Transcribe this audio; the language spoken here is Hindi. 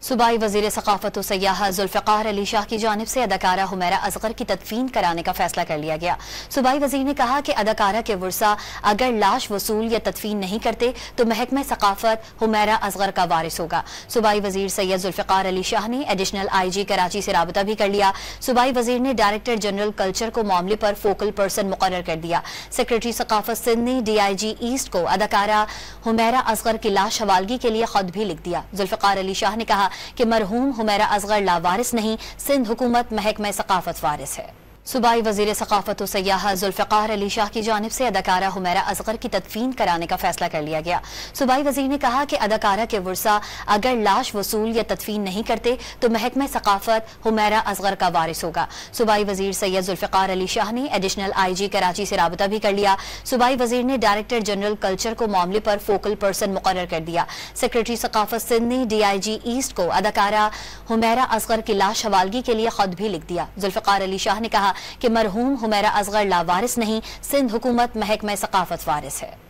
सूबाई वजीर सकाफत सयाह जुल्फ़िकार अली शाह की जानिब से अदाकारा हुमैरा असगर की तदफीन कराने का फैसला कर लिया गया। सूबाई वजीर ने कहा कि अदाकारा के वर्सा अगर लाश वसूल या तदफीन नहीं करते तो महकमे सकाफत हुमैरा असगर का वारिस होगा। सूबाई वजीर सैयद जुल्फ़िकार अली शाह ने एडिशनल IG कराची से राबता भी कर लिया। सूबाई वजीर ने डायरेक्टर जनरल कल्चर को मामले पर फोकल पर्सन मुकर्रर कर दिया। सेक्रेटरी सकाफत सिंध ने DIG ईस्ट को अदाकारा हुमैरा असगर की लाश हवालगी के लिए खत भी लिख दिया। जुल्फ़िकार अली शाह ने कहा कि मरहूम हुमैरा असगर लावारिस नहीं, सिंध हुकूमत महकमा सकाफत वारिस है। सूबाई वजीर सकाफत सयाह जुल्फ़िकार अली शाह की जानिब से अदाकारा हुमैरा असगर की तदफीन कराने का फैसला कर लिया गया। सूबाई वजीर ने कहा कि अदाकारा के वर्सा अगर लाश वसूल या तदफीन नहीं करते तो महकमा सकाफत हुमैरा असगर का वारिस होगा। सूबाई वजीर सैयद जुल्फ़िकार अली शाह ने एडिशनल IG कराची से राबता भी कर लिया। सूबाई वजीर ने डायरेक्टर जनरल कल्चर को मामले पर फोकल पर्सन मुकर्रर कर दिया। सेक्रेटरी सकाफत सिंध ने DIG ईस्ट को अदाकारा हुमैरा असगर की लाश हवालगी के लिए खत भी लिख दिया। जुल्फ़िकार अली शाह ने कहा कि मरहूम हुमैरा असगर लावारिस नहीं, सिंध हुकूमत महकमा सकाफत वारिस है।